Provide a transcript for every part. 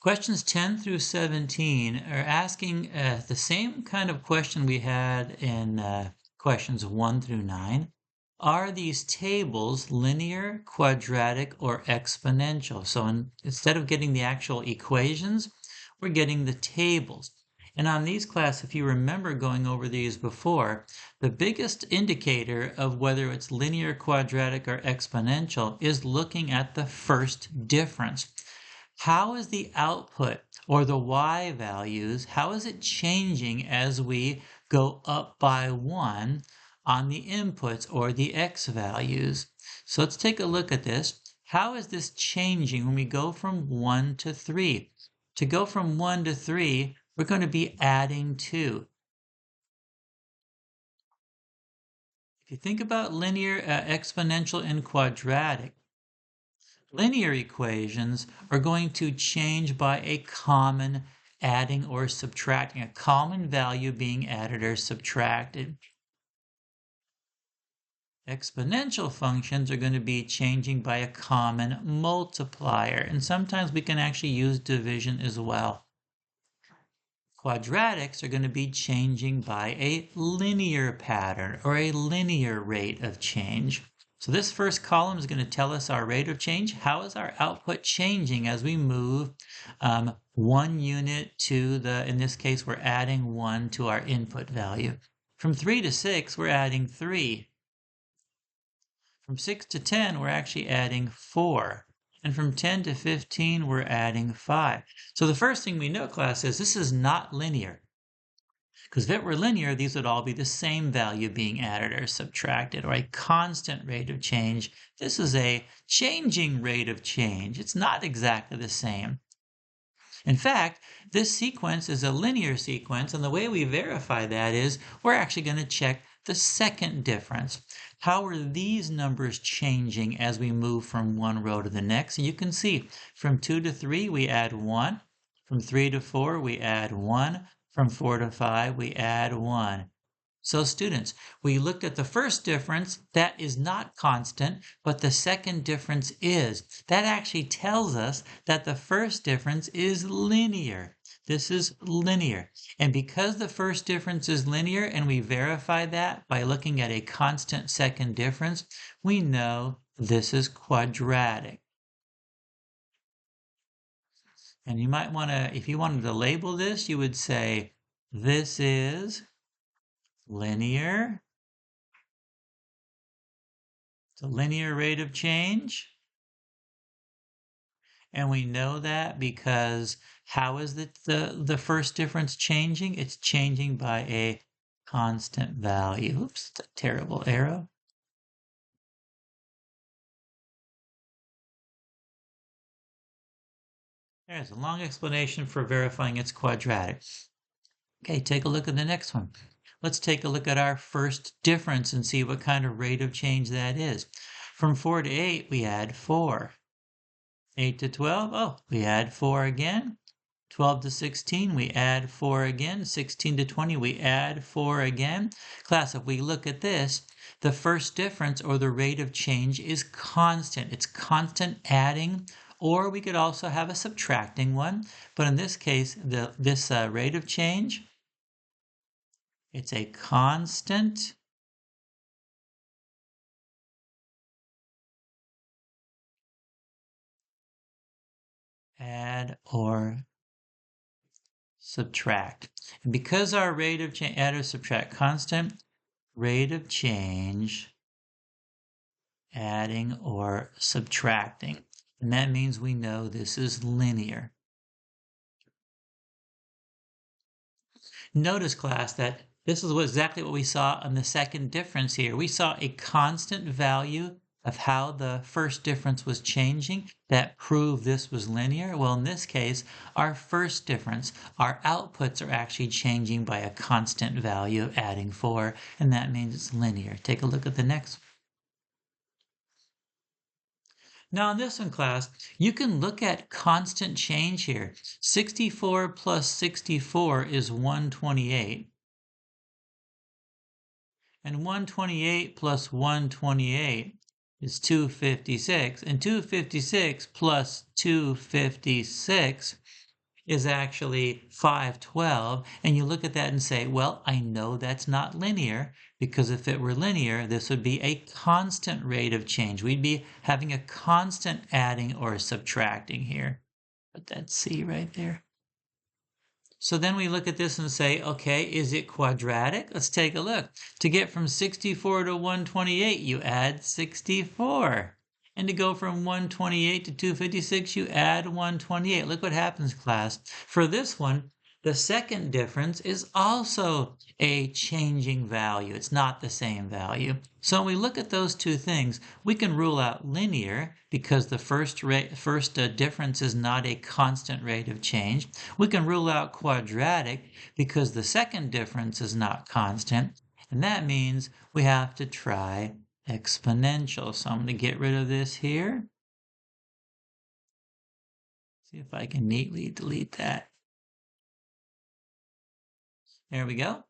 Questions 10 through 17 are asking the same kind of question we had in questions 1 through 9. Are these tables linear, quadratic, or exponential? So instead of getting the actual equations, we're getting the tables. And on these class, if you remember going over these before, the biggest indicator of whether it's linear, quadratic, or exponential is looking at the first difference. How is the output or the y values, how is it changing as we go up by 1 on the inputs or the x values? So let's take a look at this. How is this changing when we go from 1 to 3? To go from 1 to 3, we're going to be adding 2. If you think about linear, exponential, and quadratic, linear equations are going to change by a common adding or subtracting, a common value being added or subtracted. Exponential functions are going to be changing by a common multiplier, and sometimes we can actually use division as well. Quadratics are going to be changing by a linear pattern or a linear rate of change. So this first column is going to tell us our rate of change. How is our output changing as we move 1 unit to in this case, we're adding 1 to our input value. From 3 to 6, we're adding 3. From 6 to 10, we're actually adding 4. And from 10 to 15, we're adding 5. So the first thing we know, class, is this is not linear. Because if it were linear, these would all be the same value being added or subtracted, or a constant rate of change. This is a changing rate of change. It's not exactly the same. In fact, this sequence is a linear sequence, and the way we verify that is we're actually going to check the second difference. How are these numbers changing as we move from one row to the next? And you can see from 2 to 3, we add 1. From 3 to 4, we add 1. From 4 to 5, we add 1. So students, we looked at the first difference. That is not constant, but the second difference is. That actually tells us that the first difference is linear. This is linear. And because the first difference is linear, and we verify that by looking at a constant second difference, we know this is quadratic. And you might want to, if you wanted to label this, you would say, this is linear. It's a linear rate of change. And we know that because how is the first difference changing? It's changing by a constant value. Oops, it's a terrible arrow. There's a long explanation for verifying it's quadratic. Okay, take a look at the next one. Let's take a look at our first difference and see what kind of rate of change that is. From 4 to 8, we add 4. 8 to 12, oh, we add 4 again. 12 to 16, we add 4 again. 16 to 20, we add 4 again. Class, if we look at this, the first difference or the rate of change is constant. It's constant adding, or we could also have a subtracting one. But in this case, this rate of change, it's a constant add or subtract. And because our rate of change, add or subtract, constant rate of change, adding or subtracting. And that means we know this is linear. Notice, class, that this is exactly what we saw on the second difference here. We saw a constant value of how the first difference was changing that proved this was linear. Well, in this case, our first difference, our outputs are actually changing by a constant value of adding 4, and that means it's linear. Take a look at the next one. Now in this one, class, you can look at constant change here. 64 plus 64 is 128. And 128 plus 128 is 256. And 256 plus 256 is actually 512, and you look at that and say, well, I know that's not linear, because if it were linear, this would be a constant rate of change. We'd be having a constant adding or subtracting here. Put that C right there. So then we look at this and say, okay, is it quadratic? Let's take a look. To get from 64 to 128, you add 64. And to go from 128 to 256, you add 128. Look what happens, class. For this one, the second difference is also a changing value. It's not the same value. So when we look at those two things, we can rule out linear because the first difference is not a constant rate of change. We can rule out quadratic because the second difference is not constant. And that means we have to try exponential. So I'm going to get rid of this here. See if I can neatly delete that. There we go.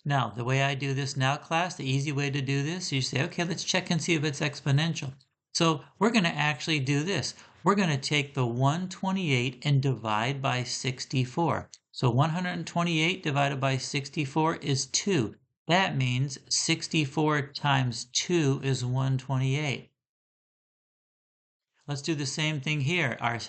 Now, the way I do this now, class, the easy way to do this, you say, okay, let's check and see if it's exponential. So we're going to actually do this. We're going to take the 128 and divide by 64. So 128 divided by 64 is 2. That means 64 times 2 is 128. Let's do the same thing here. Our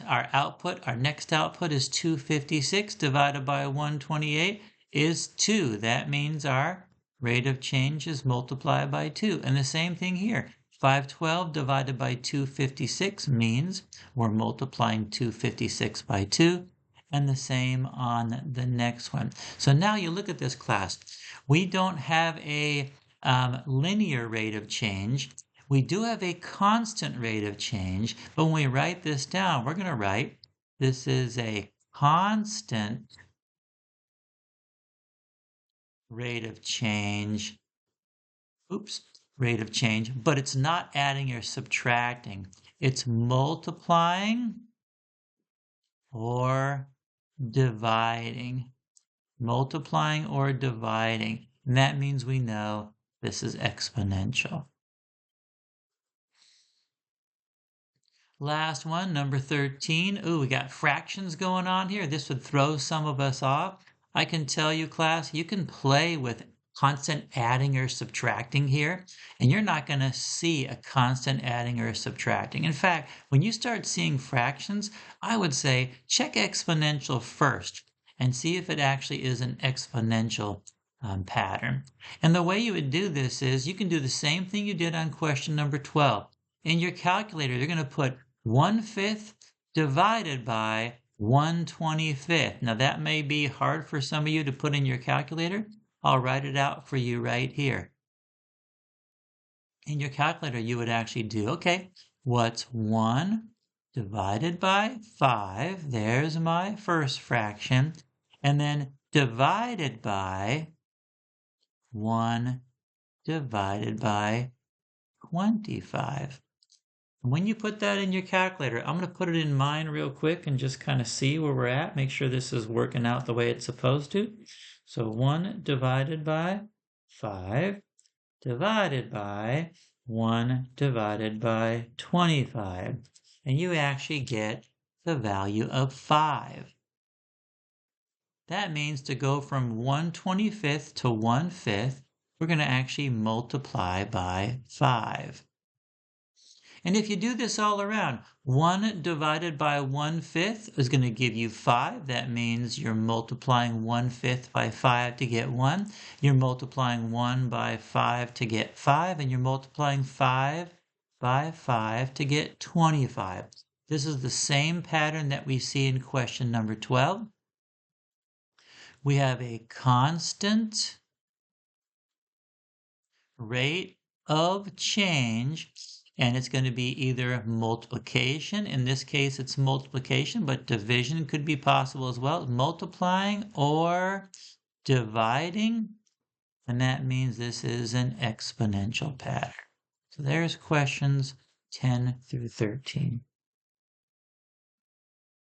next output is 256 divided by 128 is 2. That means our rate of change is multiplied by 2. And the same thing here. 512 divided by 256 means we're multiplying 256 by 2. And the same on the next one. So now you look at this, class. We don't have a linear rate of change. We do have a constant rate of change, but when we write this down, we're going to write this is a constant rate of change. Rate of change, but it's not adding or subtracting. It's multiplying or dividing. Multiplying or dividing. And that means we know this is exponential. Last one, number 13. Ooh, we got fractions going on here. This would throw some of us off. I can tell you, class, you can play with constant adding or subtracting here, and you're not going to see a constant adding or subtracting. In fact, when you start seeing fractions, I would say check exponential first and see if it actually is an exponential pattern. And the way you would do this is you can do the same thing you did on question number 12. In your calculator, you're going to put 1/5 divided by 1/25. Now that may be hard for some of you to put in your calculator. I'll write it out for you right here. In your calculator, you would actually do, okay, what's 1 divided by 5? There's my first fraction. And then divided by 1 divided by 25. When you put that in your calculator, I'm going to put it in mine real quick and just kind of see where we're at. Make sure this is working out the way it's supposed to. So 1 divided by 5 divided by 1 divided by 25. And you actually get the value of 5. That means to go from 1/25 to 1/5, we're going to actually multiply by 5. And if you do this all around, 1 divided by 1/5 is going to give you 5. That means you're multiplying 1/5 by 5 to get 1. You're multiplying 1 by 5 to get 5. And you're multiplying 5 by 5 to get 25. This is the same pattern that we see in question number 12. We have a constant rate of change. And it's going to be either multiplication. In this case, it's multiplication, but division could be possible as well. Multiplying or dividing. And that means this is an exponential pattern. So there's questions 10 through 13.